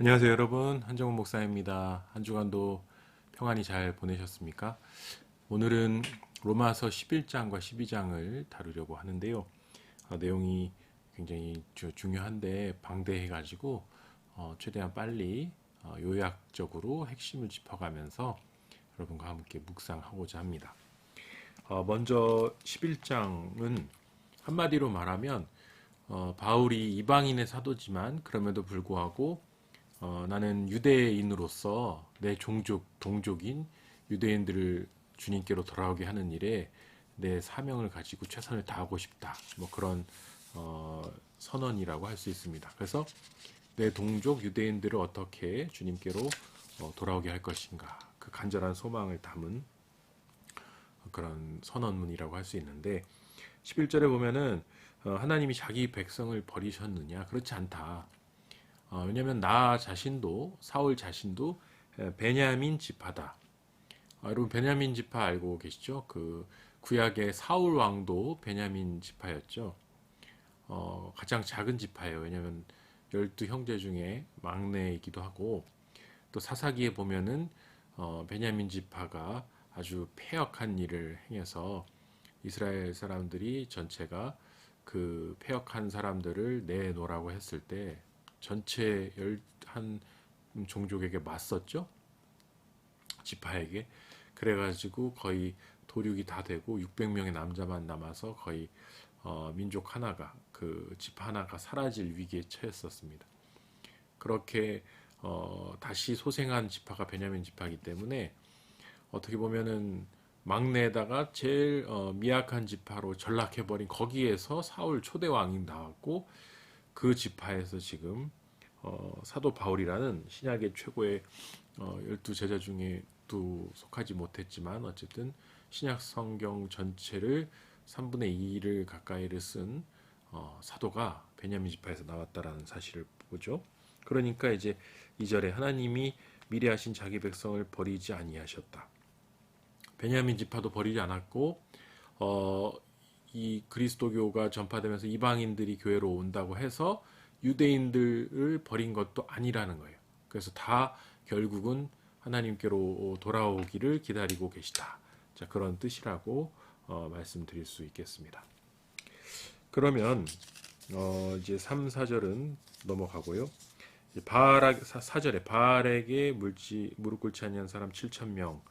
안녕하세요 여러분, 한정훈 목사입니다. 한 주간도 평안히 잘 보내셨습니까? 오늘은 로마서 11장과 12장을 다루려고 하는데요. 내용이 굉장히 중요한데 방대해가지고 최대한 빨리 요약적으로 핵심을 짚어가면서 여러분과 함께 묵상하고자 합니다. 먼저 11장은 한마디로 말하면 바울이 이방인의 사도지만 그럼에도 불구하고 나는 유대인으로서 내 동족인 유대인들을 주님께로 돌아오게 하는 일에 내 사명을 가지고 최선을 다하고 싶다. 뭐 그런 선언이라고 할 수 있습니다. 그래서 내 동족 유대인들을 어떻게 주님께로 돌아오게 할 것인가. 그 간절한 소망을 담은 그런 선언문이라고 할 수 있는데 11절에 보면은 하나님이 자기 백성을 버리셨느냐? 그렇지 않다. 왜냐하면 나 자신도 사울 자신도 베냐민 지파다. 여러분 베냐민 지파 알고 계시죠? 그 구약의 사울 왕도 베냐민 지파였죠. 가장 작은 지파예요. 왜냐하면 12형제 중에 막내이기도 하고 또 사사기에 보면은 베냐민 지파가 아주 패역한 일을 행해서 이스라엘 사람들이 전체가 그 패역한 사람들을 내놓으라고 했을 때 전체 한 종족에게 맞섰죠. 지파에게. 그래가지고 거의 도륙이 다 되고 600명의 남자만 남아서 거의 민족 하나가 그 지파 하나가 사라질 위기에 처했었습니다. 그렇게 다시 소생한 지파가 베냐민 지파이기 때문에 어떻게 보면은 막내에다가 제일 미약한 지파로 전락해버린 거기에서 사울 초대 왕이 나왔고 그 지파에서 지금 사도 바울이라는 신약의 최고의 12제자 중에도 속하지 못했지만 어쨌든 신약 성경 전체를 3분의 2를 가까이를 쓴 사도가 베냐민 지파에서 나왔다라는 사실을 보죠. 그러니까 이제 2절에 하나님이 미래하신 자기 백성을 버리지 아니하셨다. 베냐민 지파도 버리지 않았고 이 그리스도교가 전파되면서 이방인들이 교회로 온다고 해서 유대인들을 버린 것도 아니라는 거예요. 그래서 다 결국은 하나님께로 돌아오기를 기다리고 계시다. 자, 그런 뜻이라고 말씀드릴 수 있겠습니다. 그러면 이제 3, 4절은 넘어가고요. 바알 4절에 바알에게 무릎 꿇지 아니한 사람 7천 명.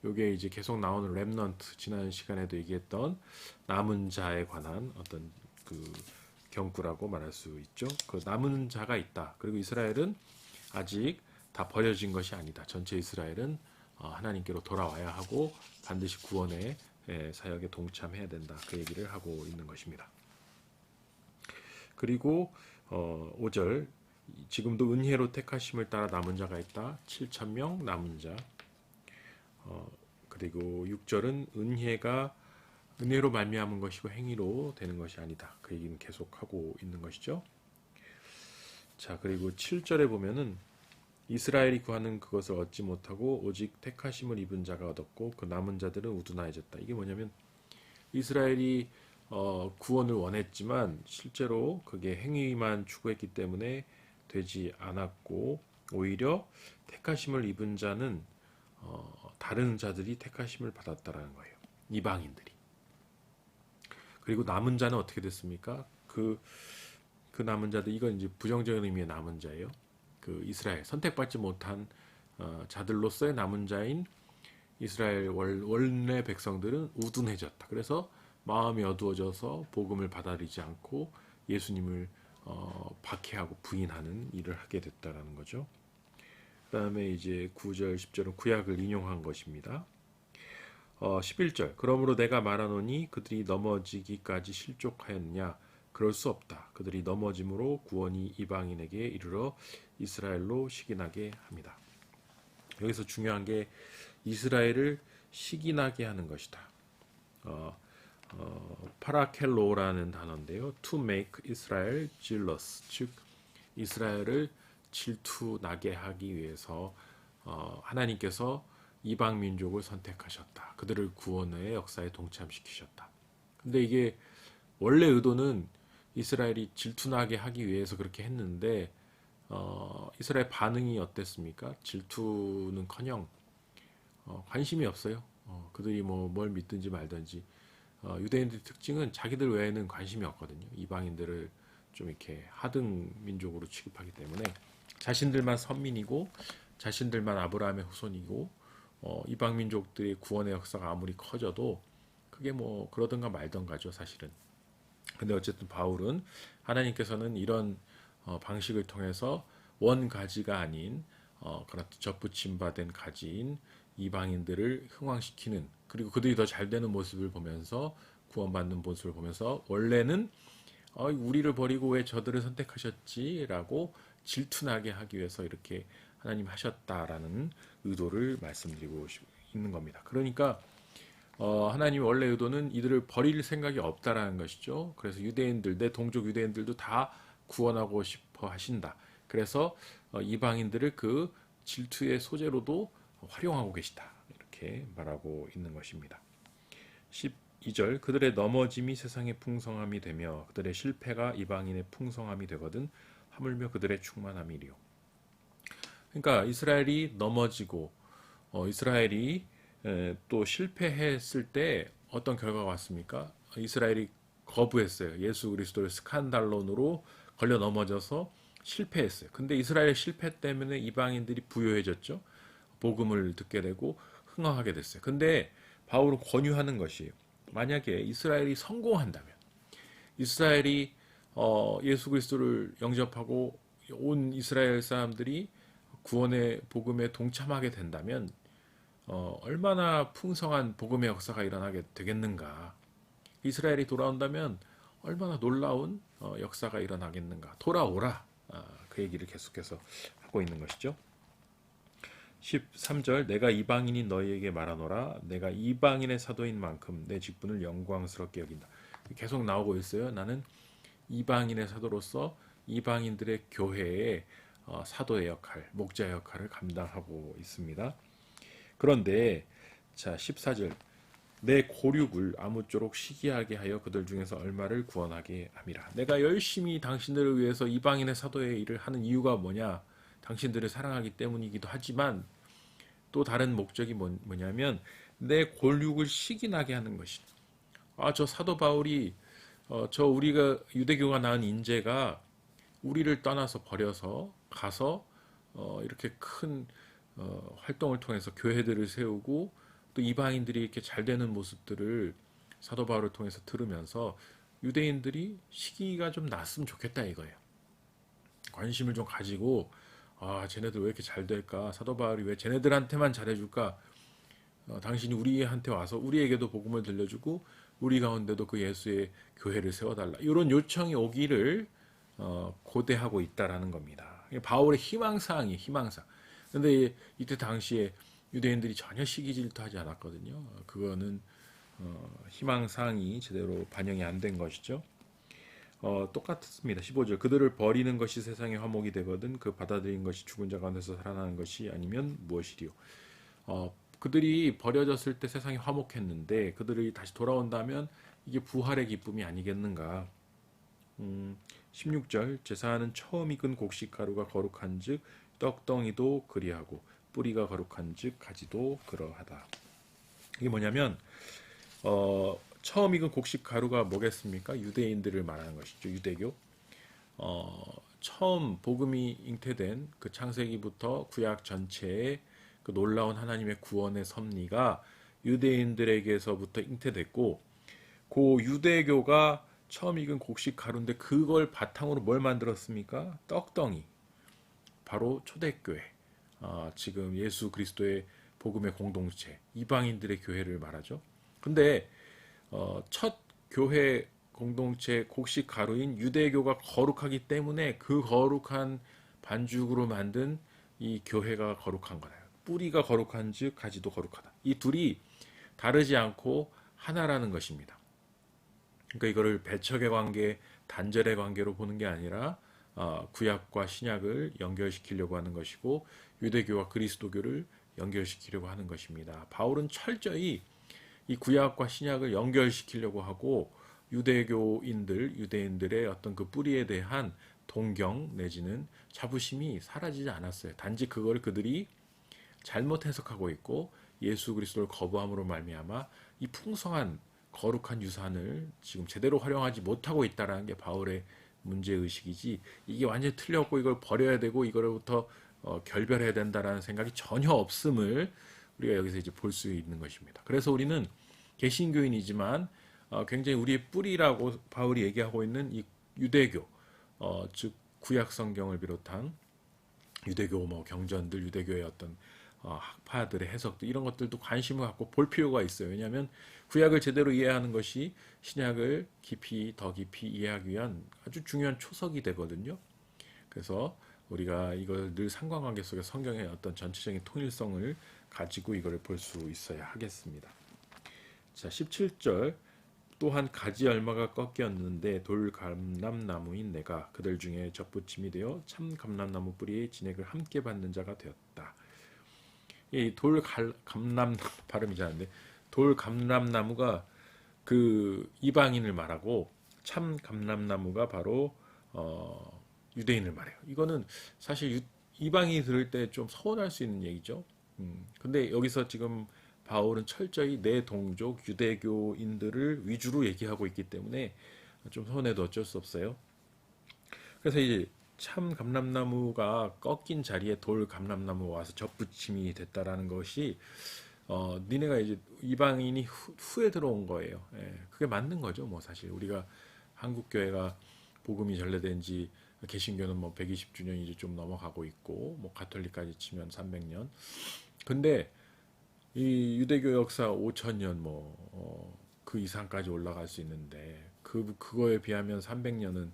요게 이제 계속 나오는 렘넌트, 지난 시간에도 얘기했던 남은 자에 관한 어떤 그 경구라고 말할 수 있죠. 그 남은 자가 있다. 그리고 이스라엘은 아직 다 버려진 것이 아니다. 전체 이스라엘은 하나님께로 돌아와야 하고 반드시 구원의 사역에 동참해야 된다. 그 얘기를 하고 있는 것입니다. 그리고 5절 지금도 은혜로 택하심을 따라 남은 자가 있다. 7천 명 남은 자. 그리고 6절은 은혜가 은혜로 말미암은 것이고 행위로 되는 것이 아니다. 그 얘기는 계속하고 있는 것이죠. 자, 그리고 7절에 보면은 이스라엘이 구하는 그것을 얻지 못하고 오직 택하심을 입은 자가 얻었고 그 남은 자들은 우둔하여졌다. 이게 뭐냐면 이스라엘이 구원을 원했지만 실제로 그게 행위만 추구했기 때문에 되지 않았고 오히려 택하심을 입은 자는 다른 자들이 택하심을 받았다라는 거예요. 이방인들이. 그리고 남은 자는 어떻게 됐습니까? 그 남은 자들, 이건 이제 부정적인 의미의 남은 자예요. 그 이스라엘 선택받지 못한 자들로서의 남은 자인 이스라엘 원래 백성들은 우둔해졌다. 그래서 마음이 어두워져서 복음을 받아들이지 않고 예수님을 박해하고 부인하는 일을 하게 됐다라는 거죠. 그 다음에 이제 9절, 10절은 구약을 인용한 것입니다. 11절 그러므로 내가 말하노니 그들이 넘어지기까지 실족하였느냐 그럴 수 없다. 그들이 넘어짐으로 구원이 이방인에게 이르러 이스라엘로 식인하게 합니다. 여기서 중요한 게 이스라엘을 식인하게 하는 것이다. 파라켈로라는 단어인데요. To make Israel jealous, 즉 이스라엘을 질투나게 하기 위해서 하나님께서 이방 민족을 선택하셨다. 그들을 구원의 역사에 동참시키셨다. 근데 이게 원래 의도는 이스라엘이 질투나게 하기 위해서 그렇게 했는데 이스라엘 반응이 어땠습니까? 질투는커녕 관심이 없어요. 그들이 뭐 뭘 믿든지 말든지. 유대인들의 특징은 자기들 외에는 관심이 없거든요. 이방인들을 좀 이렇게 하등 민족으로 취급하기 때문에 자신들만 선민이고 자신들만 아브라함의 후손이고 이방 민족들의 구원의 역사가 아무리 커져도 그게 뭐 그러든가 말든가죠, 사실은. 근데 어쨌든 바울은 하나님께서는 이런 방식을 통해서 원 가지가 아닌 그런 접붙임 받은 가지인 이방인들을 흥왕시키는, 그리고 그들이 더 잘 되는 모습을 보면서 구원받는 모습을 보면서 원래는 우리를 버리고 왜 저들을 선택하셨지라고 질투나게 하기 위해서 이렇게 하나님 하셨다라는 의도를 말씀드리고 있는 겁니다. 그러니까 하나님의 원래 의도는 이들을 버릴 생각이 없다라는 것이죠. 그래서 유대인들, 내 동족 유대인들도 다 구원하고 싶어 하신다. 그래서 이방인들을 그 질투의 소재로도 활용하고 계시다. 이렇게 말하고 있는 것입니다. 12절, 그들의 넘어짐이 세상의 풍성함이 되며 그들의 실패가 이방인의 풍성함이 되거든 하물며 그들의 충만함이리요. 그러니까 이스라엘이 넘어지고 이스라엘이 또 실패했을 때 어떤 결과가 왔습니까? 이스라엘이 거부했어요. 예수 그리스도를 스칸달론으로 걸려 넘어져서 실패했어요. 근데 이스라엘의 실패 때문에 이방인들이 부요해졌죠. 복음을 듣게 되고 흥황하게 됐어요. 근데 바울은 권유하는 것이, 만약에 이스라엘이 성공한다면, 이스라엘이 예수 그리스도를 영접하고 온 이스라엘 사람들이 구원의 복음에 동참하게 된다면 얼마나 풍성한 복음의 역사가 일어나게 되겠는가. 이스라엘이 돌아온다면 얼마나 놀라운 역사가 일어나겠는가. 돌아오라. 그 얘기를 계속해서 하고 있는 것이죠. 13절, 내가 이방인인 너희에게 말하노라. 내가 이방인의 사도인 만큼 내 직분을 영광스럽게 여긴다. 계속 나오고 있어요. 나는 이방인의 사도로서 이방인들의 교회의 사도의 역할, 목자의 역할을 감당하고 있습니다. 그런데 자 14절, 내 고륙을 아무쪼록 시기하게 하여 그들 중에서 얼마를 구원하게 함이라. 내가 열심히 당신들을 위해서 이방인의 사도의 일을 하는 이유가 뭐냐? 당신들을 사랑하기 때문이기도 하지만 또 다른 목적이 뭐냐면 내 골육을 시기나게 하는 것이다. 저 사도 바울이 저 우리가 유대교가 낳은 인재가 우리를 떠나서 버려서 가서 이렇게 큰 활동을 통해서 교회들을 세우고 또 이방인들이 이렇게 잘 되는 모습들을 사도 바울을 통해서 들으면서 유대인들이 시기가 좀 났으면 좋겠다 이거예요. 관심을 좀 가지고 쟤네들 왜 이렇게 잘 될까? 사도 바울이 왜 쟤네들한테만 잘해줄까? 당신이 우리한테 와서 우리에게도 복음을 들려주고 우리 가운데도 그 예수의 교회를 세워달라. 이런 요청이 오기를 고대하고 있다라는 겁니다. 바울의 희망사항이 희망사항. 근데 이때 당시에 유대인들이 전혀 시기 질투하지 않았거든요. 그거는 희망사항이 제대로 반영이 안 된 것이죠. 똑같습니다. 15절, 그들을 버리는 것이 세상의 화목이 되거든 그 받아들인 것이 죽은 자 가운데서 살아나는 것이 아니면 무엇이리요. 그들이 버려졌을 때 세상이 화목했는데 그들이 다시 돌아온다면 이게 부활의 기쁨이 아니겠는가. 16절, 제사하는 처음 익은 곡식가루가 거룩한즉 떡덩이도 그리하고 뿌리가 거룩한즉 가지도 그러하다. 이게 뭐냐면 처음 익은 곡식가루가 뭐겠습니까? 유대인들을 말하는 것이죠. 유대교. 처음 복음이 잉태된 그 창세기부터 구약 전체의 그 놀라운 하나님의 구원의 섭리가 유대인들에게서부터 잉태됐고, 그 유대교가 처음 익은 곡식가루인데 그걸 바탕으로 뭘 만들었습니까? 떡덩이. 바로 초대교회. 지금 예수 그리스도의 복음의 공동체, 이방인들의 교회를 말하죠. 근데 첫 교회 공동체 곡식가루인 유대교가 거룩하기 때문에 그 거룩한 반죽으로 만든 이 교회가 거룩한 거예요. 뿌리가 거룩한즉 가지도 거룩하다. 이 둘이 다르지 않고 하나라는 것입니다. 그러니까 이거를 배척의 관계, 단절의 관계로 보는 게 아니라 구약과 신약을 연결시키려고 하는 것이고 유대교와 그리스도교를 연결시키려고 하는 것입니다. 바울은 철저히 이 구약과 신약을 연결시키려고 하고 유대인들의 어떤 그 뿌리에 대한 동경 내지는 자부심이 사라지지 않았어요. 단지 그걸 그들이 잘못 해석하고 있고 예수 그리스도를 거부함으로 말미암아 이 풍성한 거룩한 유산을 지금 제대로 활용하지 못하고 있다라는 게 바울의 문제 의식이지, 이게 완전히 틀렸고 이걸 버려야 되고 이거로부터 결별해야 된다라는 생각이 전혀 없음을 우리가 여기서 이제 볼 수 있는 것입니다. 그래서 우리는 개신교인이지만 굉장히 우리의 뿌리라고 바울이 얘기하고 있는 이 유대교, 즉 구약 성경을 비롯한 유대교 뭐 경전들, 유대교의 어떤 학파들의 해석들, 이런 것들도 관심을 갖고 볼 필요가 있어요. 왜냐하면 구약을 제대로 이해하는 것이 신약을 더 깊이 이해하기 위한 아주 중요한 초석이 되거든요. 그래서 우리가 이걸 늘 상관관계 속에 성경의 어떤 전체적인 통일성을 가지고 이걸 볼 수 있어야 하겠습니다. 자, 17절. 또한 가지 얼마가 꺾였는데 돌 감람나무인 내가 그들 중에 접붙임이 되어 참 감람나무 뿌리에 진액을 함께 받는 자가 되었다. 이 감람 발음이 잘 안 돼. 돌 감람나무가 그 이방인을 말하고 참 감람나무가 바로 유대인을 말해요. 이거는 사실 이방인이 들을 때 좀 서운할 수 있는 얘기죠. 근데 여기서 지금 바울은 철저히 내 동족 유대교인들을 위주로 얘기하고 있기 때문에 좀 서운해도 어쩔 수 없어요. 그래서 이제 참 감람나무가 꺾인 자리에 돌 감람나무가 와서 접붙임이 됐다라는 것이 니네가 이제 이방인이 후에 들어온 거예요. 예, 그게 맞는 거죠. 뭐 사실 우리가 한국 교회가 복음이 전래된 지 개신교는 뭐 120주년 이제 좀 넘어가고 있고 뭐 가톨릭까지 치면 300년. 근데 이 유대교 역사 5,000년 그 이상까지 올라갈 수 있는데 그거에 비하면 300년은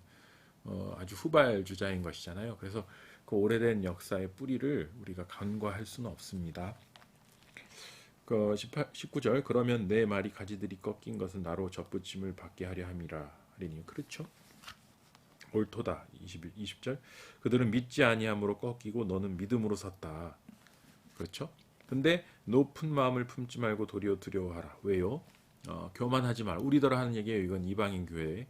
아주 후발 주자인 것이잖아요. 그래서 그 오래된 역사의 뿌리를 우리가 간과할 수는 없습니다. 19절. 그러면 내 말이 가지들이 꺾인 것은 나로 접붙임을 받게 하려 함이라 하리니. 그렇죠? 옳도다. 20절. 그들은 믿지 아니함으로 꺾이고 너는 믿음으로 섰다. 그렇죠? 근데 높은 마음을 품지 말고 도리어 두려워하라. 왜요? 교만하지 말. 우리더러 하는 얘기예요. 이건 이방인 교회.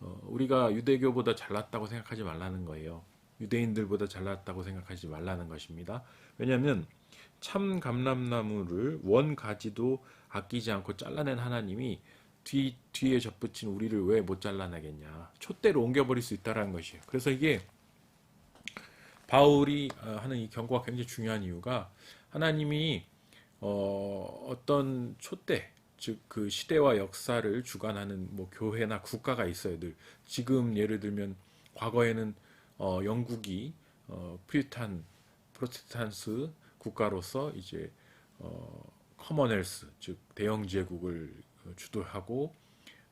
우리가 유대교보다 잘났다고 생각하지 말라는 거예요. 유대인들보다 잘났다고 생각하지 말라는 것입니다. 왜냐하면 참 감람나무를 원 가지도 아끼지 않고 잘라낸 하나님이 뒤에 접붙인 우리를 왜 못 잘라내겠냐. 촛대로 옮겨버릴 수 있다는 것이에요. 그래서 이게 바울이 하는 이 경고가 굉장히 중요한 이유가 하나님이 어떤 촛대, 즉 그 시대와 역사를 주관하는 뭐 교회나 국가가 있어요. 늘 지금 예를 들면 과거에는 영국이 프로테스탄트 국가로서 이제 커먼웰스, 즉 대영 제국을 주도하고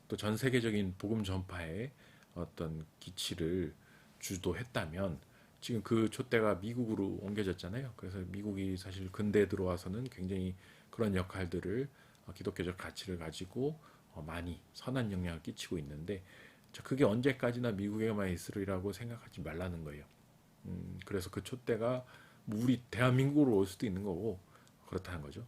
또 전 세계적인 복음 전파에 어떤 기치를 주도했다면 지금 그 촛대가 미국으로 옮겨졌잖아요. 그래서 미국이 사실 근대에 들어와서는 굉장히 그런 역할들을 기독교적 가치를 가지고 많이 선한 영향을 끼치고 있는데 그게 언제까지나 미국에만 있으리라고 생각하지 말라는 거예요. 그래서 그 촛대가 우리 대한민국으로 올 수도 있는 거고 그렇다는 거죠.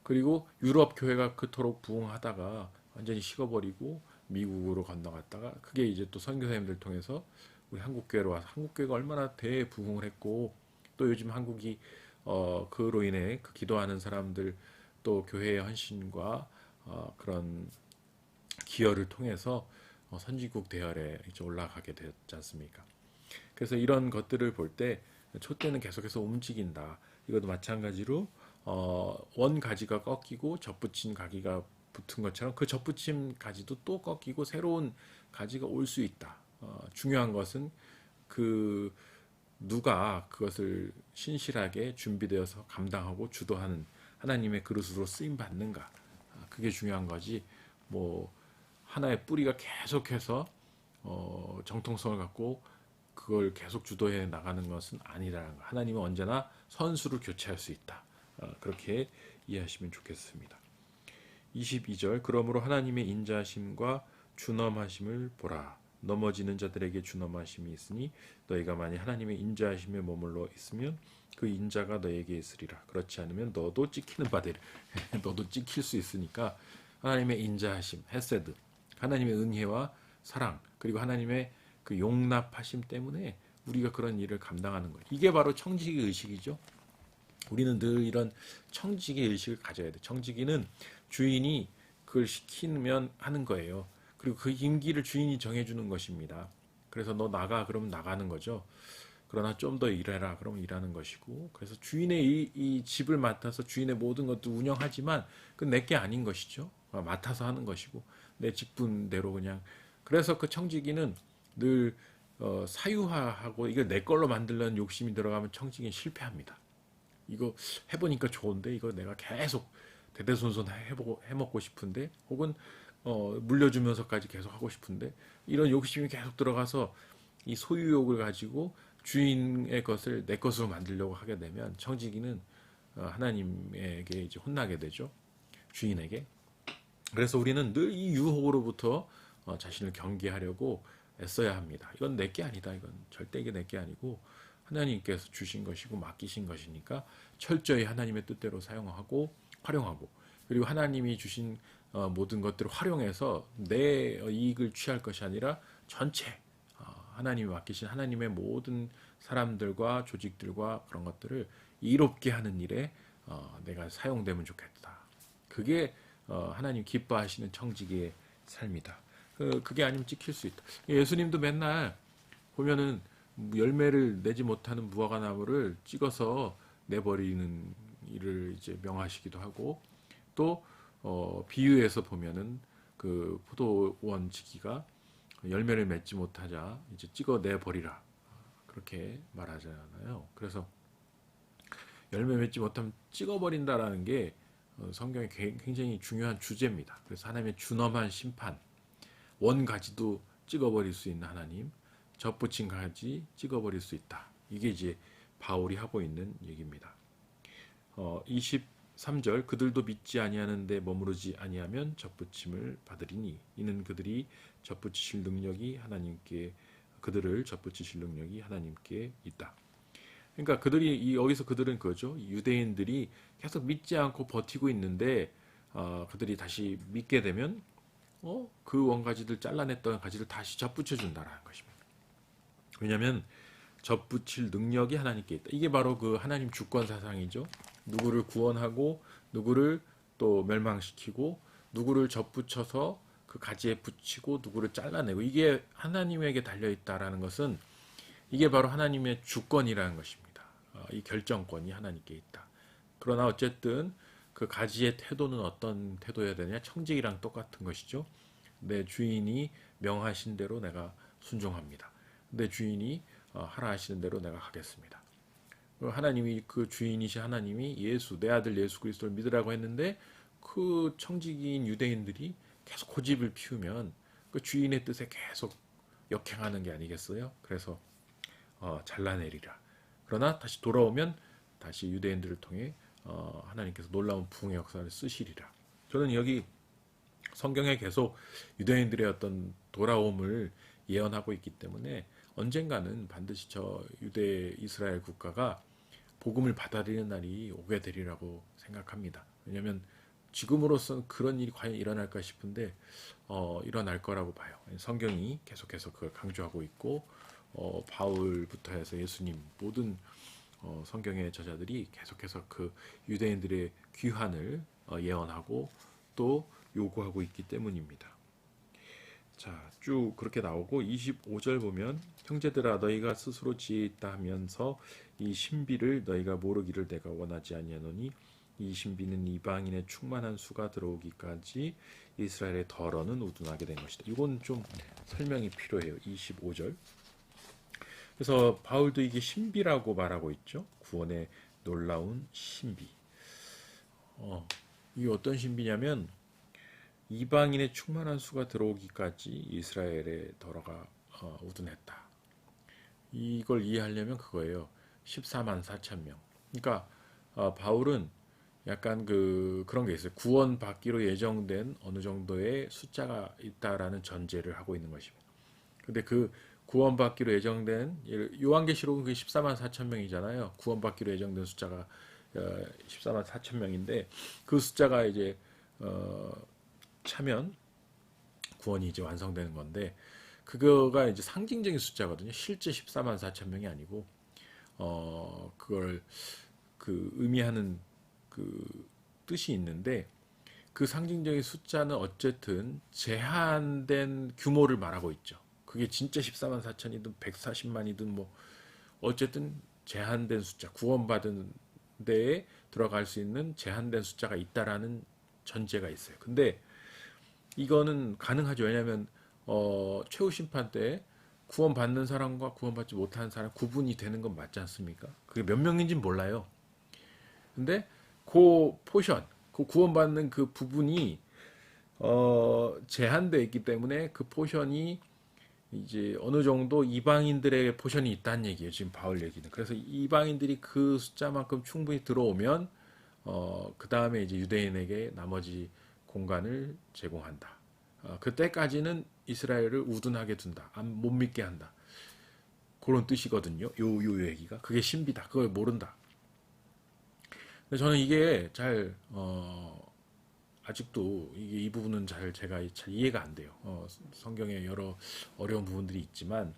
그리고 유럽 교회가 그토록 부흥하다가 완전히 식어버리고 미국으로 건너갔다가 그게 이제 또 선교사님들 통해서 우리 한국 교회로 와서 한국 교회가 얼마나 대부흥을 했고 또 요즘 한국이 그로 인해 그 기도하는 사람들 또 교회의 헌신과 그런 기여를 통해서 선진국 대열에 이제 올라가게 되었지 않습니까? 그래서 이런 것들을 볼 때 촛대는 계속해서 움직인다. 이것도 마찬가지로 원 가지가 꺾이고 접붙인 가지가 붙은 것처럼 그 접붙임 가지도 또 꺾이고 새로운 가지가 올 수 있다. 중요한 것은 그 누가 그것을 신실하게 준비되어서 감당하고 주도하는 하나님의 그릇으로 쓰임 받는가. 그게 중요한 거지. 뭐 하나의 뿌리가 계속해서 정통성을 갖고 그걸 계속 주도해 나가는 것은 아니라는 거. 하나님은 언제나 선수를 교체할 수 있다. 그렇게 이해하시면 좋겠습니다. 22절. 그러므로 하나님의 인자하심과 준엄하심을 보라. 넘어지는 자들에게 준엄하심이 있으니 너희가 만일 하나님의 인자하심에 머물러 있으면 그 인자가 너에게 있으리라. 그렇지 않으면 너도 찍히는 바되리. 너도 찍힐 수 있으니까 하나님의 인자하심, 헤세드, 하나님의 은혜와 사랑, 그리고 하나님의 그 용납하심 때문에 우리가 그런 일을 감당하는 거예요. 이게 바로 청지기 의식이죠. 우리는 늘 이런 청지기 의식을 가져야 돼. 청지기는 주인이 그걸 시키면 하는 거예요. 그리고 그 임기를 주인이 정해주는 것입니다. 그래서 너 나가 그러면 나가는 거죠. 그러나 좀 더 일해라 그러면 일하는 것이고, 그래서 주인의 이 집을 맡아서 주인의 모든 것도 운영하지만 그건 내게 아닌 것이죠. 맡아서 하는 것이고 내 직분대로 그냥. 그래서 그 청지기는 늘 사유화하고 이걸 내 걸로 만들려는 욕심이 들어가면 청지기는 실패합니다. 이거 해보니까 좋은데 이거 내가 계속 대대손손 해먹고 싶은데, 혹은 물려주면서까지 계속 하고 싶은데, 이런 욕심이 계속 들어가서 이 소유욕을 가지고 주인의 것을 내 것으로 만들려고 하게 되면 청지기는 하나님에게 이제 혼나게 되죠. 주인에게. 그래서 우리는 늘 이 유혹으로부터 자신을 경계하려고 애써야 합니다. 이건 내게 아니다. 이건 절대 이게 내게 아니고 하나님께서 주신 것이고 맡기신 것이니까 철저히 하나님의 뜻대로 사용하고 활용하고, 그리고 하나님이 주신 모든 것들을 활용해서 내 이익을 취할 것이 아니라 전체 하나님이 맡기신 하나님의 모든 사람들과 조직들과 그런 것들을 이롭게 하는 일에 내가 사용되면 좋겠다. 그게 하나님 기뻐하시는 청지기의 삶이다. 그게 아니면 찍힐 수 있다. 예수님도 맨날 보면은 열매를 내지 못하는 무화과 나무를 찍어서 내버리는 일을 이제 명하시기도 하고, 또 비유에서 보면은 그 포도원 지기가 열매를 맺지 못하자 이제 찍어 내버리라 그렇게 말하잖아요. 그래서 열매 맺지 못하면 찍어버린다라는 게 성경에 굉장히 중요한 주제입니다. 그래서 하나님의 준엄한 심판, 원 가지도 찍어버릴 수 있는 하나님, 접붙인 가지 찍어버릴 수 있다. 이게 이제 바울이 하고 있는 얘기입니다. 23절, 그들도 믿지 아니하는데 머무르지 아니하면 접붙임을 받으리니 이는 그들이 접붙이실 능력이 하나님께, 그들을 접붙이실 능력이 하나님께 있다. 그러니까 그들이 여기서 그들은 그거죠. 유대인들이 계속 믿지 않고 버티고 있는데 그들이 다시 믿게 되면 그 원가지들 잘라냈던 가지를 다시 접붙여 준다라는 것입니다. 왜냐하면 접붙일 능력이 하나님께 있다. 이게 바로 그 하나님 주권 사상이죠. 누구를 구원하고 누구를 또 멸망시키고 누구를 접붙여서 그 가지에 붙이고 누구를 잘라내고, 이게 하나님에게 달려있다라는 것은 이게 바로 하나님의 주권이라는 것입니다. 이 결정권이 하나님께 있다. 그러나 어쨌든 그 가지의 태도는 어떤 태도여야 되냐? 청직이랑 똑같은 것이죠. 내 주인이 명하신 대로 내가 순종합니다. 내 주인이 하라 하시는 대로 내가 하겠습니다. 하나님이, 그 주인이신 하나님이 예수, 내 아들 예수 그리스도를 믿으라고 했는데 그 청지기인 유대인들이 계속 고집을 피우면 그 주인의 뜻에 계속 역행하는 게 아니겠어요? 그래서 잘라내리라. 그러나 다시 돌아오면 다시 유대인들을 통해 하나님께서 놀라운 부흥의 역사를 쓰시리라. 저는 여기 성경에 계속 유대인들의 어떤 돌아옴을 예언하고 있기 때문에 언젠가는 반드시 저 유대 이스라엘 국가가 복음을 받아들이는 날이 오게 되리라고 생각합니다. 왜냐하면 지금으로서는 그런 일이 과연 일어날까 싶은데 일어날 거라고 봐요. 성경이 계속해서 그걸 강조하고 있고, 바울부터 해서 예수님 모든 성경의 저자들이 계속해서 그 유대인들의 귀환을 예언하고 또 요구하고 있기 때문입니다. 자, 쭉 그렇게 나오고 25절 보면, 형제들아 너희가 스스로 지혜 있다 하면서 이 신비를 너희가 모르기를 내가 원하지 아니하노니 이 신비는 이방인의 충만한 수가 들어오기까지 이스라엘의 덜어는 우둔하게 된 것이다. 이건 좀 설명이 필요해요. 25절. 그래서 바울도 이게 신비라고 말하고 있죠. 구원의 놀라운 신비. 이게 어떤 신비냐면 이방인의 충만한 수가 들어오기까지 이스라엘의 덜어가 우둔했다. 이걸 이해하려면 그거예요. 14만 4천 명. 그러니까 바울은 약간 그런 게 있어요. 구원받기로 예정된 어느 정도의 숫자가 있다라는 전제를 하고 있는 것입니다. 근데 그 구원받기로 예정된, 요한계시록은 그 14만 4천 명이잖아요. 구원받기로 예정된 숫자가 14만 4천 명인데 그 숫자가 이제 차면 구원이 이제 완성되는 건데, 그거가 이제 상징적인 숫자거든요. 실제 14만 4천 명이 아니고 그걸 그 의미하는 그 뜻이 있는데 그 상징적인 숫자는 어쨌든 제한된 규모를 말하고 있죠. 그게 진짜 14만 4천이든 140만이든 뭐 어쨌든 제한된 숫자, 구원받은 데에 들어갈 수 있는 제한된 숫자가 있다라는 전제가 있어요. 근데 이거는 가능하죠. 왜냐하면 최후 심판 때 구원받는 사람과 구원받지 못하는 사람 구분이 되는 건 맞지 않습니까? 그게 몇 명인지는 몰라요. 근데 그 포션, 그 구원받는 그 부분이 제한되어 있기 때문에 그 포션이 이제 어느 정도 이방인들의 포션이 있다는 얘기예요. 지금 바울 얘기는. 그래서 이방인들이 그 숫자만큼 충분히 들어오면 그 다음에 이제 유대인에게 나머지 공간을 제공한다. 그때까지는 이스라엘을 우둔하게 둔다. 못 믿게 한다. 그런 뜻이거든요. 요 얘기가. 그게 신비다. 그걸 모른다. 근데 저는 이게 잘 아직도 이 부분은 제가 잘 이해가 안 돼요. 성경에 여러 어려운 부분들이 있지만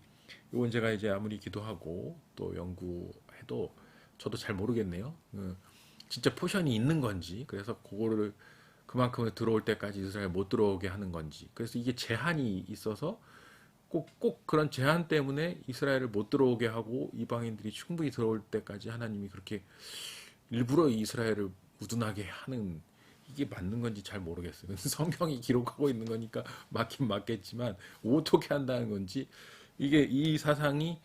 이건 제가 이제 아무리 기도하고 또 연구해도 저도 잘 모르겠네요. 진짜 포션이 있는 건지 그래서 그거를 그만큼을 들어올 때까지 이스라엘 못 들어오게 하는 건지 그래서 이게 제한이 있어서 꼭 그런 제한 때문에 이스라엘을 못 들어오게 하고 이방인들이 충분히 들어올 때까지 하나님이 그렇게 일부러 이스라엘을 우둔하게 하는 이게 맞는 건지 잘 모르겠어요. 성경이 기록하고 있는 거니까 맞긴 맞겠지만 어떻게 한다는 건지 이게 이 사상이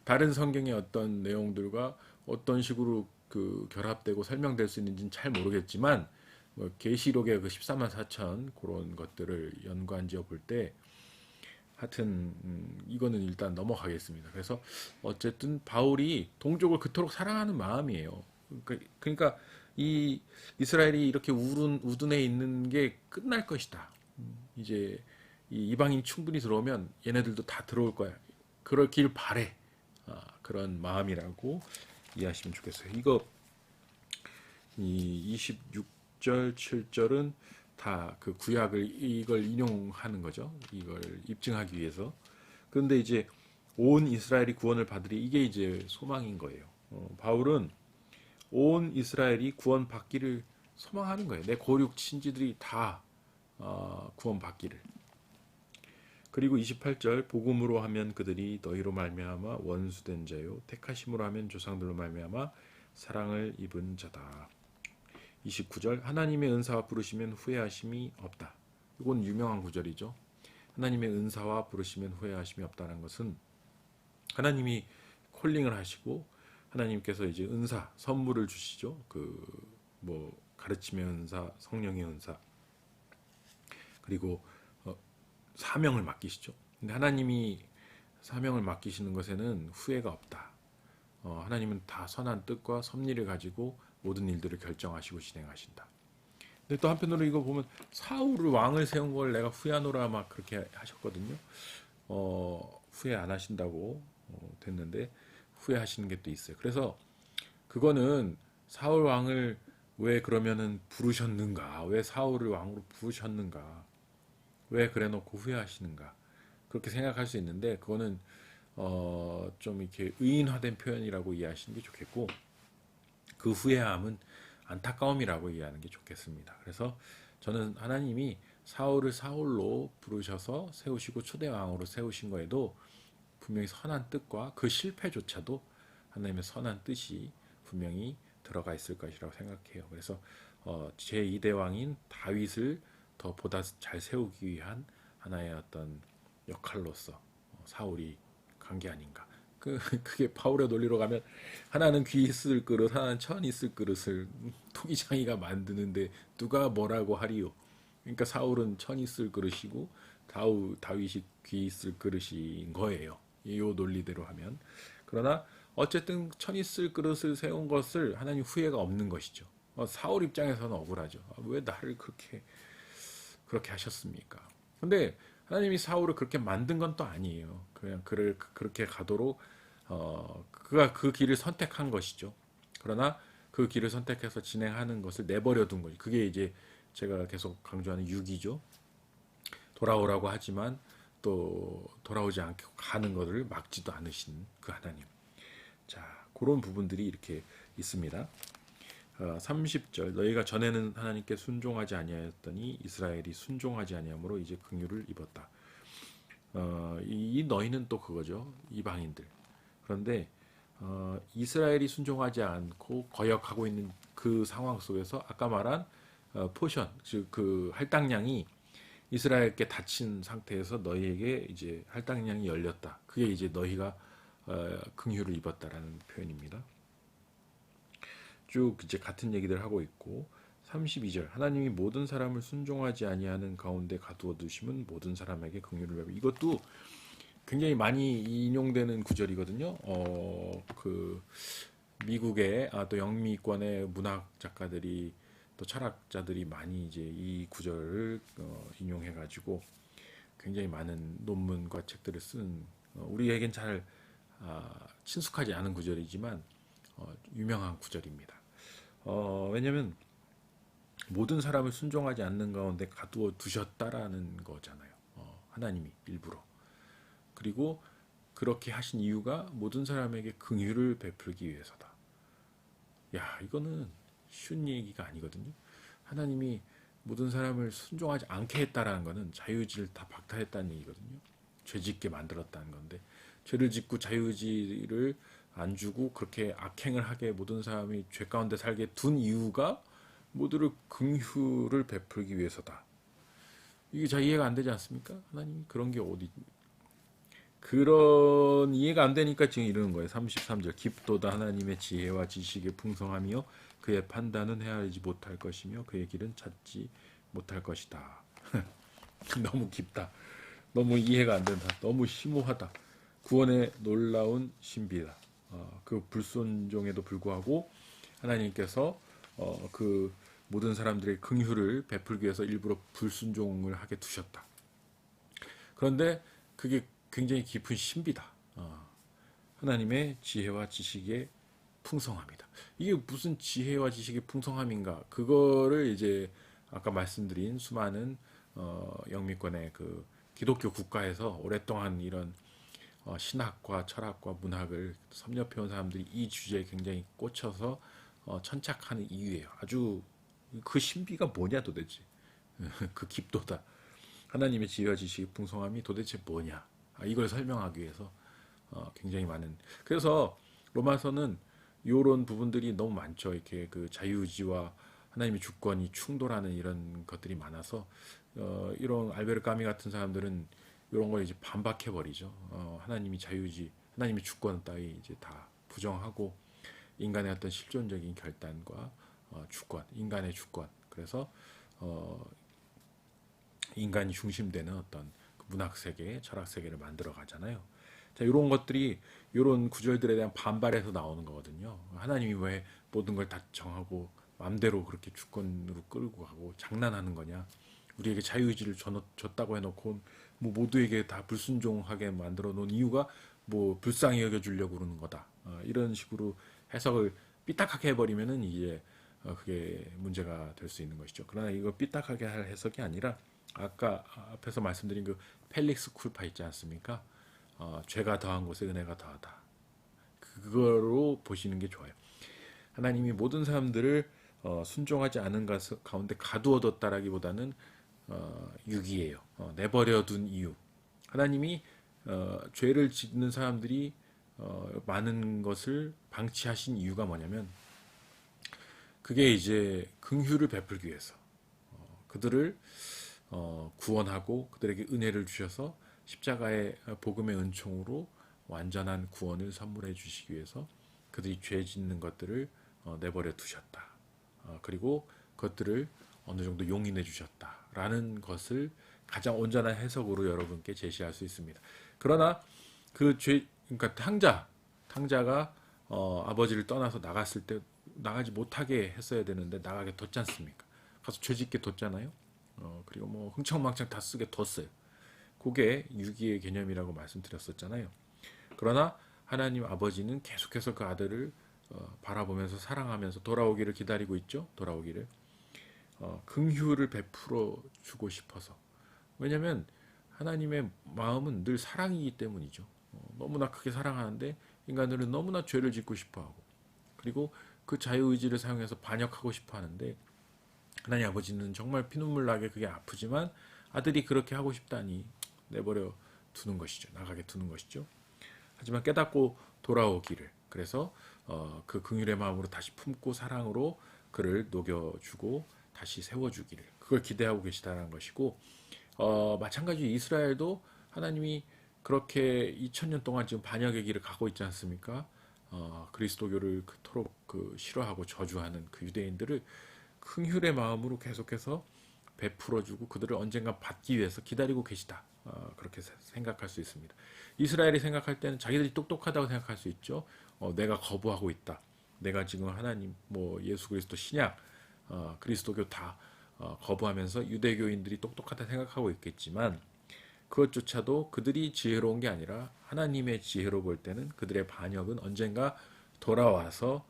다른 성경의 어떤 내용들과 어떤 식으로 그 결합되고 설명될 수 있는지는 잘 모르겠지만 뭐 계시록의 그 14만 4천 그런 것들을 연관지어 볼 때 하여튼 이거는 일단 넘어가겠습니다. 그래서 어쨌든 바울이 동족을 그토록 사랑하는 마음이에요. 그러니까 이 이스라엘이 이렇게 우둔해 있는 게 끝날 것이다. 이제 이 이방인이 충분히 들어오면 얘네들도 다 들어올 거야. 그렇길 바래. 그런 마음이라고 이해하시면 좋겠어요. 이 26절, 7절은 다 그 구약을 이걸 인용하는 거죠. 이걸 입증하기 위해서. 그런데 이제 온 이스라엘이 구원을 받으리 이게 이제 소망인 거예요. 바울은 온 이스라엘이 구원받기를 소망하는 거예요. 내 고륙 친지들이 다 구원받기를. 그리고 28절 복음으로 하면 그들이 너희로 말미암아 원수된 자요 택하심으로 하면 조상들로 말미암아 사랑을 입은 자다. 29절 하나님의 은사와 부르시면 후회하심이 없다. 이건 유명한 구절이죠. 하나님의 은사와 부르시면 후회하심이 없다는 것은 하나님이 콜링을 하시고 하나님께서 이제 은사, 선물을 주시죠. 그 뭐 가르침의 은사, 성령의 은사, 그리고 사명을 맡기시죠. 근데 하나님이 사명을 맡기시는 것에는 후회가 없다. 하나님은 다 선한 뜻과 섭리를 가지고 모든 일들을 결정하시고 진행하신다. 근데 또 한편으로 이거 보면 사울을 왕을 세운 걸 내가 후회하노라 막 그렇게 하셨거든요. 후회 안 하신다고 됐는데 후회하시는 게 또 있어요. 그래서 그거는 사울 왕을 왜 그러면은 부르셨는가? 왜 사울을 왕으로 부르셨는가? 왜 그래놓고 후회하시는가? 그렇게 생각할 수 있는데 그거는 좀 이렇게 의인화된 표현이라고 이해하시는 게 좋겠고 그 후회함은 안타까움이라고 이해하는 게 좋겠습니다. 그래서 저는 하나님이 사울을 사울로 부르셔서 세우시고 초대왕으로 세우신 거에도 분명히 선한 뜻과 그 실패조차도 하나님의 선한 뜻이 분명히 들어가 있을 것이라고 생각해요. 그래서 제2대 왕인 다윗을 더 보다 잘 세우기 위한 하나의 어떤 역할로서 사울이 간 게 아닌가. 그게 바울의 논리로 가면 하나는 귀 있을 그릇, 하나는 천 있을 그릇을 토기장이가 만드는데 누가 뭐라고 하리요. 그러니까 사울은 천 있을 그릇이고 다윗이 귀 있을 그릇인 거예요. 이 논리대로 하면. 그러나 어쨌든 천 있을 그릇을 세운 것을 하나님 후회가 없는 것이죠. 사울 입장에서는 억울하죠. 왜 나를 그렇게 하셨습니까? 근데 하나님이 사울을 그렇게 만든 건 또 아니에요. 그냥 그를 그렇게 가도록 그가 그 길을 선택한 것이죠. 그러나 그 길을 선택해서 진행하는 것을 내버려 둔 거죠. 그게 이제 제가 계속 강조하는 유기죠. 돌아오라고 하지만 또 돌아오지 않게 가는 것을 막지도 않으신 그 하나님. 자, 그런 부분들이 이렇게 있습니다. 30절 너희가 전에는 하나님께 순종하지 아니하였더니 이스라엘이 순종하지 아니함으로 이제 긍휼을 입었다. 이 너희는 또 그거죠. 이방인들. 그런데 이스라엘이 순종하지 않고 거역하고 있는 그 상황 속에서 아까 말한 포션, 즉 그 할당량이 이스라엘께 닫힌 상태에서 너희에게 이제 할당량이 열렸다. 그게 이제 너희가 긍휼을 입었다라는 표현입니다. 쭉 이제 같은 얘기들 하고 있고 32절 하나님이 모든 사람을 순종하지 아니하는 가운데 가두어 두심은 모든 사람에게 긍휼을 베푸. 이것도 굉장히 많이 인용되는 구절이거든요. 그 미국의 또 영미권의 문학 작가들이 또 철학자들이 많이 이제 이 구절을 인용해 가지고 굉장히 많은 논문과 책들을 쓴 우리에겐 잘 친숙하지 않은 구절이지만 유명한 구절입니다. 왜냐하면 모든 사람을 순종하지 않는 가운데 가두어 두셨다라는 거잖아요. 하나님이 일부러. 그리고 그렇게 하신 이유가 모든 사람에게 긍휼을 베풀기 위해서다. 야, 이거는 쉬운 얘기가 아니거든요. 하나님이 모든 사람을 순종하지 않게 했다라는 것은 자유의지를 다 박탈했다는 얘기거든요. 죄짓게 만들었다는 건데 죄를 짓고 자유의지를 안 주고 그렇게 악행을 하게 모든 사람이 죄 가운데 살게 둔 이유가 모두를 긍휼을 베풀기 위해서다. 이게 잘 이해가 안 되지 않습니까? 하나님 그런 게 어디 그런 이해가 안 되니까 지금 이러는 거예요. 33절 깊도다 하나님의 지혜와 지식의 풍성함이요 그의 판단은 헤아리지 못할 것이며 그의 길은 찾지 못할 것이다. 너무 깊다. 너무 이해가 안 된다. 너무 심오하다. 구원의 놀라운 신비다. 그 불순종에도 불구하고 하나님께서 그 모든 사람들의 긍휼을 베풀기 위해서 일부러 불순종을 하게 두셨다. 그런데 그게 굉장히 깊은 신비다. 하나님의 지혜와 지식의 풍성함이다. 이게 무슨 지혜와 지식의 풍성함인가? 그거를 이제 아까 말씀드린 수많은 영미권의 그 기독교 국가에서 오랫동안 이런 신학과 철학과 문학을 섭렵해온 사람들이 이 주제에 굉장히 꽂혀서 천착하는 이유예요. 아주 그 신비가 뭐냐 도대체. 그 깊도다. 하나님의 지혜와 지식의 풍성함이 도대체 뭐냐. 이걸 설명하기 위해서 굉장히 많은. 그래서 로마서는 이런 부분들이 너무 많죠. 이렇게 그 자유의지와 하나님의 주권이 충돌하는 이런 것들이 많아서 이런 알베르 까미 같은 사람들은 이런 걸 이제 반박해 버리죠. 하나님이 자유의지, 하나님의 주권 따위 이제 다 부정하고 인간의 어떤 실존적인 결단과 주권, 인간의 주권. 그래서 인간이 중심되는 어떤 문학 세계, 철학 세계를 만들어 가잖아요. 자, 이런 것들이 이런 구절들에 대한 반발에서 나오는 거거든요. 하나님이 왜 모든 걸 다 정하고 마음대로 그렇게 주권으로 끌고 가고 장난하는 거냐? 우리에게 자유의지를 줬다고 해놓고 뭐 모두에게 다 불순종하게 만들어 놓은 이유가 뭐 불쌍히 여겨주려고 그러는 거다. 이런 식으로 해석을 삐딱하게 해버리면은 이제 그게 문제가 될 수 있는 것이죠. 그러나 이거 삐딱하게 할 해석이 아니라 아까 앞에서 말씀드린 그 펠릭스 쿨파 있지 않습니까? 죄가 더한 곳에 은혜가 더하다. 그거로 보시는 게 좋아요. 하나님이 모든 사람들을 순종하지 않은 가운데 가두어뒀다라기보다는 유기예요. 내버려둔 이유. 하나님이 죄를 짓는 사람들이 많은 것을 방치하신 이유가 뭐냐면 그게 이제 긍휼을 베풀기 위해서 그들을 구원하고 그들에게 은혜를 주셔서 십자가의 복음의 은총으로 완전한 구원을 선물해 주시기 위해서 그들이 죄 짓는 것들을 내버려 두셨다. 그리고 그것들을 어느 정도 용인해 주셨다라는 것을 가장 온전한 해석으로 여러분께 제시할 수 있습니다. 그러나 그 죄, 그러니까 탕자가 아버지를 떠나서 나갔을 때 나가지 못하게 했어야 되는데 나가게 뒀지 않습니까? 가서 죄짓게 뒀잖아요. 그리고 뭐 흥청망청 다 쓰게 뒀어요. 그게 유기의 개념이라고 말씀드렸었잖아요. 그러나 하나님 아버지는 계속해서 그 아들을 바라보면서 사랑하면서 돌아오기를 기다리고 있죠. 긍휼을 베풀어 주고 싶어서. 왜냐하면 하나님의 마음은 늘 사랑이기 때문이죠. 너무나 크게 사랑하는데 인간들은 너무나 죄를 짓고 싶어하고, 그리고 그 자유의지를 사용해서 반역하고 싶어 하는데, 하나님 아버지는 정말 피눈물 나게 그게 아프지만 아들이 그렇게 하고 싶다니 내버려 두는 것이죠. 나가게 두는 것이죠. 하지만 깨닫고 돌아오기를, 그래서 그 긍휼의 마음으로 다시 품고 사랑으로 그를 녹여주고 다시 세워주기를, 그걸 기대하고 계시다는 것이고, 마찬가지 이스라엘도 하나님이 그렇게 2000년 동안 지금 반역의 길을 가고 있지 않습니까? 그리스도교를 그토록 싫어하고 저주하는 그 유대인들을 긍휼의 마음으로 계속해서 베풀어주고 그들을 언젠가 받기 위해서 기다리고 계시다. 그렇게 생각할 수 있습니다. 이스라엘이 생각할 때는 자기들이 똑똑하다고 생각할 수 있죠. 내가 거부하고 있다. 내가 지금 하나님, 예수 그리스도 신약, 그리스도교 다 거부하면서 유대교인들이 똑똑하다 생각하고 있겠지만, 그것조차도 그들이 지혜로운 게 아니라 하나님의 지혜로 볼 때는 그들의 반역은 언젠가 돌아와서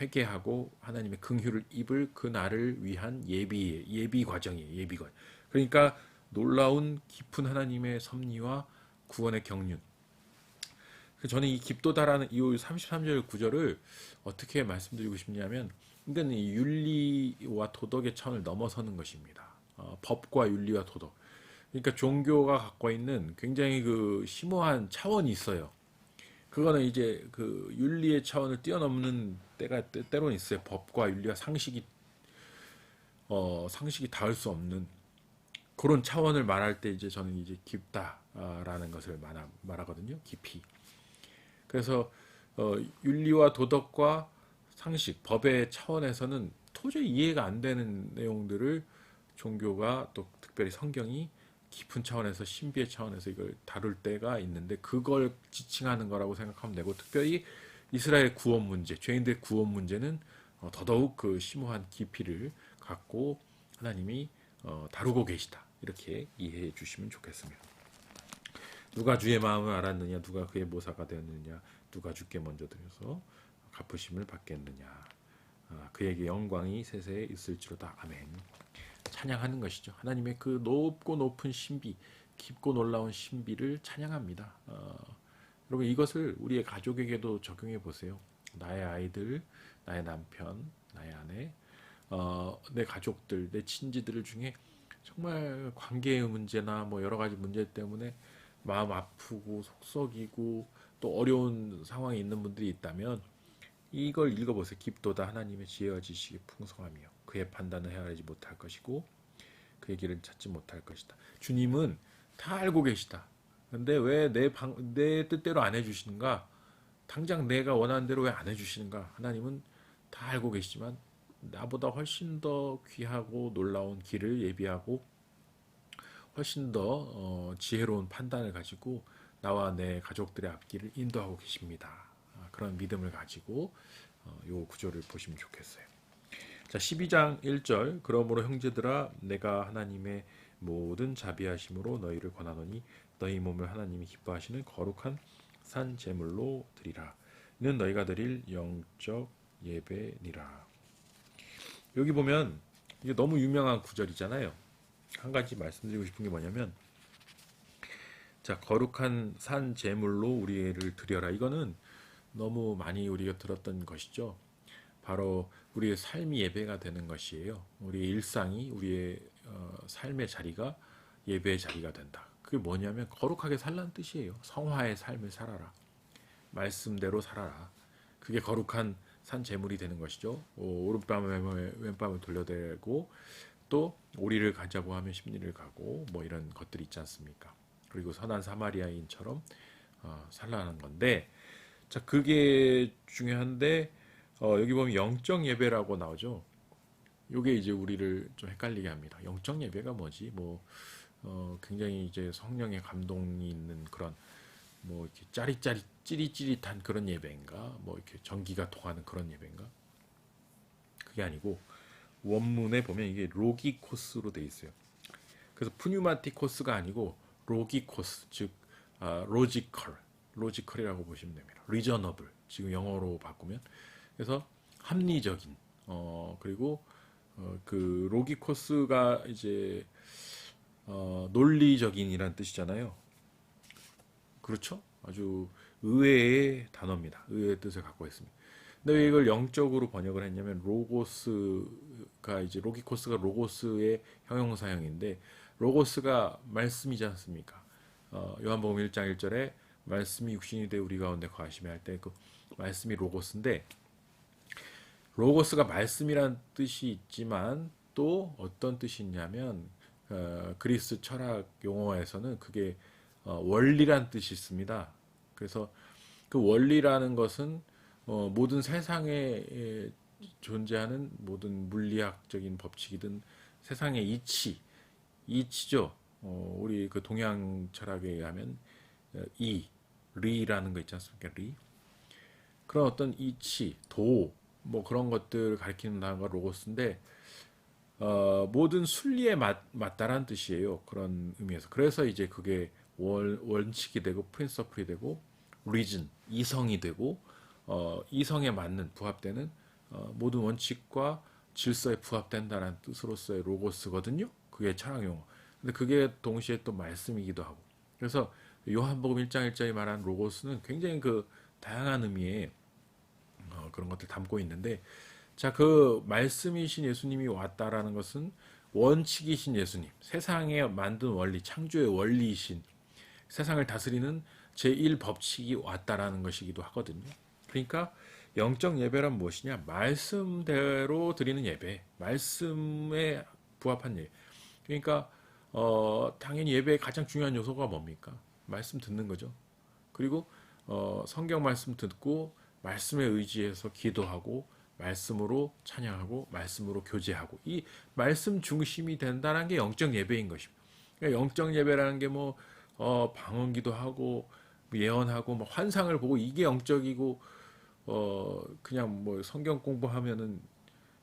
회개하고 하나님의 긍휼을 입을 그 날을 위한 예비 과정이에요. 예비 과정. 그러니까 놀라운 깊은 하나님의 섭리와 구원의 경륜. 저는 이 깊도다라는 이 33절 구절을 어떻게 말씀드리고 싶냐면, 이건 이 윤리와 도덕의 차원을 넘어서는 것입니다. 법과 윤리와 도덕. 그러니까 종교가 갖고 있는 굉장히 심오한 차원이 있어요. 그거는 이제 윤리의 차원을 뛰어넘는 때가 때로는 있어요. 법과 윤리와 상식이 닿을 수 없는 그런 차원을 말할 때 이제 저는 이제 깊다라는 것을 말하거든요. 깊이. 그래서 윤리와 도덕과 상식, 법의 차원에서는 도저히 이해가 안 되는 내용들을 종교가, 또 특별히 성경이 깊은 차원에서, 신비의 차원에서 이걸 다룰 때가 있는데, 그걸 지칭하는 거라고 생각하면 되고, 특별히 이스라엘 구원 문제, 죄인들의 구원 문제는 더더욱 그 심오한 깊이를 갖고 하나님이 다루고 계시다. 이렇게 이해해 주시면 좋겠습니다. 누가 주의 마음을 알았느냐, 누가 그의 모사가 되었느냐, 누가 주께 먼저 드려서 갚으심을 받겠느냐, 그에게 영광이 세세에 있을지로다. 아멘. 찬양하는 것이죠. 하나님의 그 높고 높은 신비, 깊고 놀라운 신비를 찬양합니다. 여러분, 이것을 우리의 가족에게도 적용해 보세요. 나의 아이들, 나의 남편, 나의 아내, 내 가족들, 내 친지들 중에 정말 관계의 문제나 여러 가지 문제 때문에 마음 아프고 속썩이고 또 어려운 상황에 있는 분들이 있다면, 이걸 읽어보세요. 깊도다 하나님의 지혜와 지식이 풍성하며 그의 판단을 헤아리지 못할 것이고 그의 길은 찾지 못할 것이다. 주님은 다 알고 계시다. 근데 왜 내 뜻대로 안 해주시는가? 당장 내가 원하는 대로 왜 안 해주시는가? 하나님은 다 알고 계시지만 나보다 훨씬 더 귀하고 놀라운 길을 예비하고 훨씬 더 지혜로운 판단을 가지고 나와 내 가족들의 앞길을 인도하고 계십니다. 그런 믿음을 가지고 이 구절을 보시면 좋겠어요. 자, 12장 1절. 그러므로 형제들아, 내가 하나님의 모든 자비하심으로 너희를 권하노니 너희 몸을 하나님이 기뻐하시는 거룩한 산 제물로 드리라. 이는 너희가 드릴 영적 예배니라. 여기 보면 이게 너무 유명한 구절이잖아요. 한 가지 말씀드리고 싶은 게 뭐냐면, 자, 거룩한 산 제물로 우리를 드려라. 이거는 너무 많이 우리가 들었던 것이죠. 바로 우리의 삶이 예배가 되는 것이에요. 우리의 일상이, 우리의 삶의 자리가 예배의 자리가 된다. 그게 뭐냐면 거룩하게 살라는 뜻이에요. 성화의 삶을 살아라. 말씀대로 살아라. 그게 거룩한 산 제물이 되는 것이죠. 오른밤을 왼밤을 돌려대고 또 오리를 가자고 하면 십리를 가고 이런 것들이 있지 않습니까? 그리고 선한 사마리아인처럼 살라는 건데, 자, 그게 중요한데 여기 보면 영적 예배라고 나오죠. 이게 이제 우리를 좀 헷갈리게 합니다. 영적 예배가 뭐지? 굉장히 이제 성령의 감동이 있는 그런 이렇게 찌릿찌릿한 그런 예배인가? 이렇게 전기가 통하는 그런 예배인가? 그게 아니고 원문에 보면 이게 로기코스로 돼 있어요. 그래서 푸뉴마티코스가 아니고 로기코스, 즉 로지컬이라고 보시면 됩니다. 리저너블, 지금 영어로 바꾸면. 그래서 합리적인, 그리고 그 로기코스가 이제 논리적인이란 뜻이잖아요. 그렇죠? 아주 의외의 단어입니다. 의외의 뜻을 갖고 있습니다. 근데 왜 이걸 영적으로 번역을 했냐면 로고스가 이제 로기코스가 로고스의 형용사형인데 로고스가 말씀이지 않습니까? 요한복음 1장 1절에 말씀이 육신이 되어 우리 가운데 거하시며 할 때 그 말씀이 로고스인데 로고스가 말씀이란 뜻이 있지만 또 어떤 뜻이 있냐면 그리스 철학 용어에서는 그게 원리란 뜻이 있습니다. 그래서 그 원리라는 것은 모든 세상에 존재하는 모든 물리학적인 법칙이든 세상의 이치죠. 우리 그 동양 철학에 의하면 리라는 거 있지 않습니까? 리. 그런 어떤 이치, 뭐 그런 것들을 가리키는 단어가 로고스인데 모든 순리에 맞다란 뜻이에요. 그런 의미에서. 그래서 이제 그게 원칙이 되고 프린서플이 되고 리즌, 이성이 되고 이성에 맞는 부합되는 모든 원칙과 질서에 부합된다는 뜻으로서의 로고스거든요. 그게 철학 용어. 근데 그게 동시에 또 말씀이기도 하고. 그래서 요한복음 1장 1절이 말하는 로고스는 굉장히 그 다양한 의미의 그런 것들 담고 있는데 자, 그 말씀이신 예수님이 왔다라는 것은 원칙이신 예수님, 세상에 만든 원리, 창조의 원리이신 세상을 다스리는 제1법칙이 왔다라는 것이기도 하거든요. 그러니까 영적 예배란 무엇이냐? 말씀대로 드리는 예배, 말씀에 부합한 예배. 그러니까 당연히 예배의 가장 중요한 요소가 뭡니까? 말씀 듣는 거죠. 그리고 성경 말씀 듣고 말씀에 의지해서 기도하고 말씀으로 찬양하고 말씀으로 교제하고 이 말씀 중심이 된다는 게 영적 예배인 것입니다. 그러니까 영적 예배라는 게 뭐 방언기도 하고 예언하고 뭐 환상을 보고 이게 영적이고 그냥 뭐 성경 공부하면은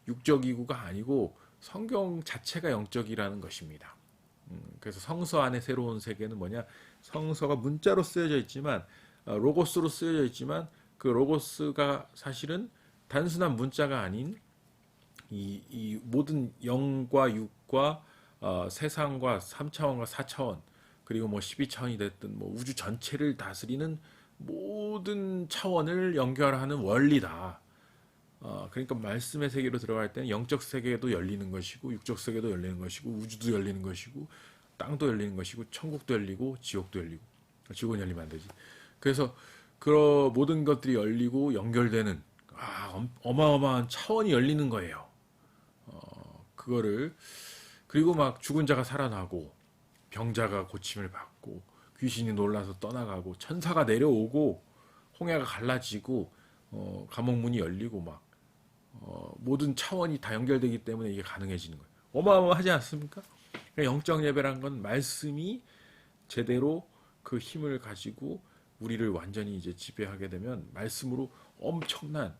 육적이고가 아니고 성경 자체가 영적이라는 것입니다. 그래서 성서 안에 새로운 세계는 뭐냐? 성서가 문자로 쓰여져 있지만 로고스로 쓰여져 있지만 그 로고스가 사실은 단순한 문자가 아닌 이 모든 영과 육과 세상과 3차원과 4차원 그리고 뭐 12차원이 됐든 뭐 우주 전체를 다스리는 모든 차원을 연결하는 원리다. 그러니까 말씀의 세계로 들어갈 때는 영적 세계도 열리는 것이고 육적 세계도 열리는 것이고 우주도 열리는 것이고 땅도 열리는 것이고 천국도 열리고 지옥도 열리고 지옥은 열리면 안 되지. 그래서 그 모든 것들이 열리고 연결되는 어마어마한 차원이 열리는 거예요. 그거를 그리고 막 죽은 자가 살아나고 병자가 고침을 받고 귀신이 놀라서 떠나가고 천사가 내려오고 홍해가 갈라지고 감옥 문이 열리고 막 모든 차원이 다 연결되기 때문에 이게 가능해지는 거예요. 어마어마하지 않습니까? 그러니까 영적 예배란 건 말씀이 제대로 그 힘을 가지고 우리를 완전히 이제 지배하게 되면 말씀으로 엄청난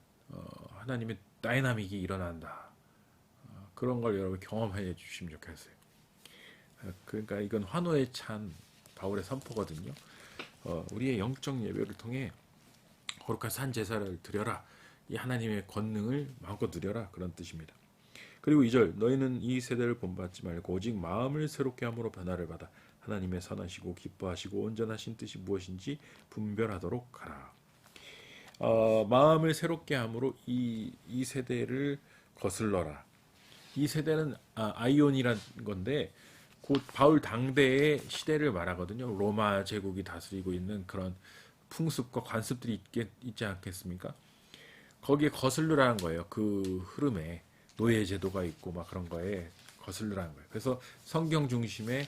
하나님의 다이나믹이 일어난다. 그런 걸 여러분 경험해 주시면 좋겠어요. 그러니까 이건 환호에 찬 바울의 선포거든요. 우리의 영적 예배를 통해 거룩한 산 제사를 드려라. 이 하나님의 권능을 마음껏 누려라. 그런 뜻입니다. 그리고 2절 너희는 이 세대를 본받지 말고 오직 마음을 새롭게 함으로 변화를 받아 하나님의 선하시고 기뻐하시고 온전하신 뜻이 무엇인지 분별하도록 하라. 마음을 새롭게 함으로 이 세대를 거슬러라. 이 세대는 아이온이란 건데 곧 바울 당대의 시대를 말하거든요. 로마 제국이 다스리고 있는 그런 풍습과 관습들이 있지 않겠습니까? 거기에 거슬르라는 거예요. 그 흐름에 노예 제도가 있고 막 그런 거에 거슬르라는 거예요. 그래서 성경 중심의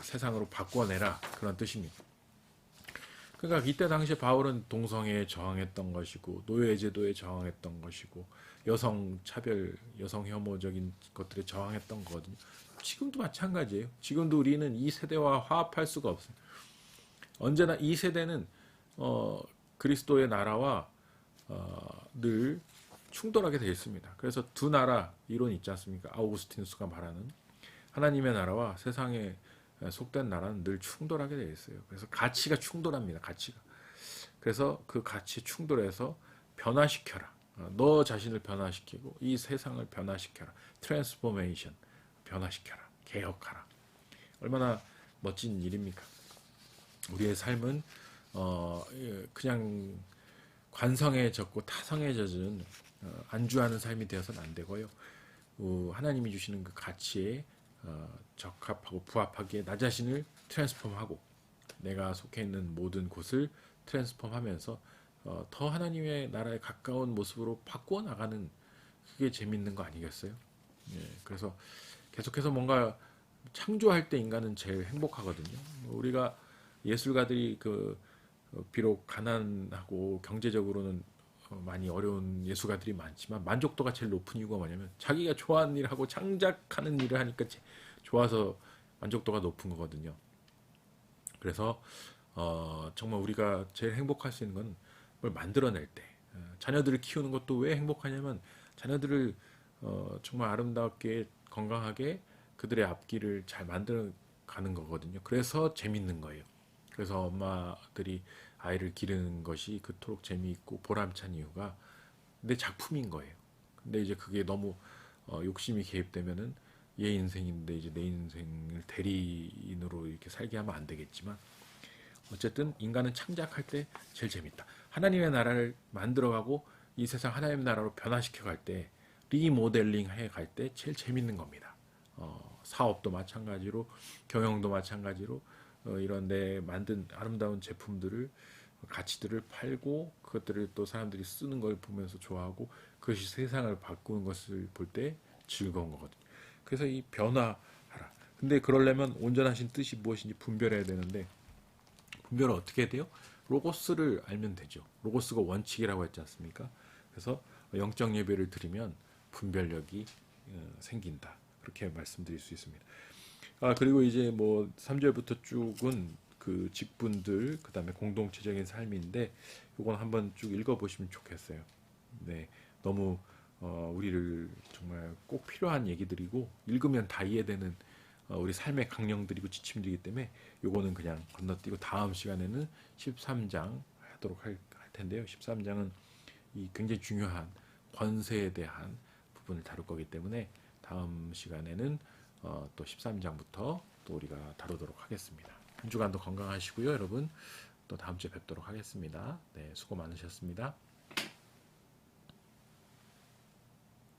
세상으로 바꿔내라 그런 뜻입니다. 그러니까 이때 당시에 바울은 동성애에 저항했던 것이고 노예 제도에 저항했던 것이고 여성 차별, 여성 혐오적인 것들에 저항했던 거거든요. 지금도 마찬가지예요. 지금도 우리는 이 세대와 화합할 수가 없어요. 언제나 이 세대는 그리스도의 나라와 늘 충돌하게 되어 있습니다. 그래서 두 나라 이론 있지 않습니까? 아우구스티누스가 말하는 하나님의 나라와 세상에 속된 나라는 늘 충돌하게 되어 있어요. 그래서 가치가 충돌합니다. 가치가. 그래서 그 가치 충돌에서 변화시켜라. 너 자신을 변화시키고 이 세상을 변화시켜라. 트랜스포메이션 변화시켜라. 개혁하라. 얼마나 멋진 일입니까? 우리의 삶은 그냥 관성에 젖고 타성에 젖은 안주하는 삶이 되어서는 안 되고요. 하나님이 주시는 그 가치에 적합하고 부합하기에 나 자신을 트랜스폼하고 내가 속해 있는 모든 곳을 트랜스폼하면서 더 하나님의 나라에 가까운 모습으로 바꾸어 나가는 그게 재밌는 거 아니겠어요? 예, 그래서 계속해서 뭔가 창조할 때 인간은 제일 행복하거든요. 우리가 예술가들이 비록 가난하고 경제적으로는 많이 어려운 예술가들이 많지만 만족도가 제일 높은 이유가 뭐냐면 자기가 좋아하는 일을 하고 창작하는 일을 하니까 좋아서 만족도가 높은 거거든요. 그래서 정말 우리가 제일 행복할 수 있는 건 뭘 만들어낼 때 자녀들을 키우는 것도 왜 행복하냐면 자녀들을 정말 아름답게 건강하게 그들의 앞길을 잘 만들어 가는 거거든요. 그래서 재밌는 거예요. 그래서 엄마들이 아이를 기르는 것이 그토록 재미있고 보람찬 이유가 내 작품인 거예요. 근데 이제 그게 너무 욕심이 개입되면은 얘 인생인데 이제 내 인생을 대리인으로 이렇게 살게 하면 안 되겠지만 어쨌든 인간은 창작할 때 제일 재밌다. 하나님의 나라를 만들어가고 이 세상 하나님의 나라로 변화시켜갈 때 리모델링 해갈 때 제일 재밌는 겁니다. 사업도 마찬가지로 경영도 마찬가지로 이런 내 만든 아름다운 제품들을 가치들을 팔고 그것들을 또 사람들이 쓰는 걸 보면서 좋아하고 그것이 세상을 바꾸는 것을 볼 때 즐거운 거거든요. 그래서 이 변화하라. 근데 그러려면 온전하신 뜻이 무엇인지 분별해야 되는데 분별을 어떻게 해야 돼요? 로고스를 알면 되죠. 로고스가 원칙이라고 했지 않습니까? 그래서 영적 예배를 드리면 분별력이 생긴다. 그렇게 말씀드릴 수 있습니다. 그리고 이제 뭐 3절부터 쭉은 그 직분들, 그 다음에 공동체적인 삶인데, 요건 한번 쭉 읽어보시면 좋겠어요. 네. 너무, 우리를 정말 꼭 필요한 얘기들이고, 읽으면 다 이해되는 우리 삶의 강령들이고 지침들이기 때문에 요거는 그냥 건너뛰고 다음 시간에는 13장 하도록 할 텐데요. 13장은 이 굉장히 중요한 권세에 대한 부분을 다룰 거기 때문에 다음 시간에는 또 13장부터 또 우리가 다루도록 하겠습니다. 한 주간도 건강하시고요, 여러분. 또 다음 주에 뵙도록 하겠습니다. 네, 수고 많으셨습니다.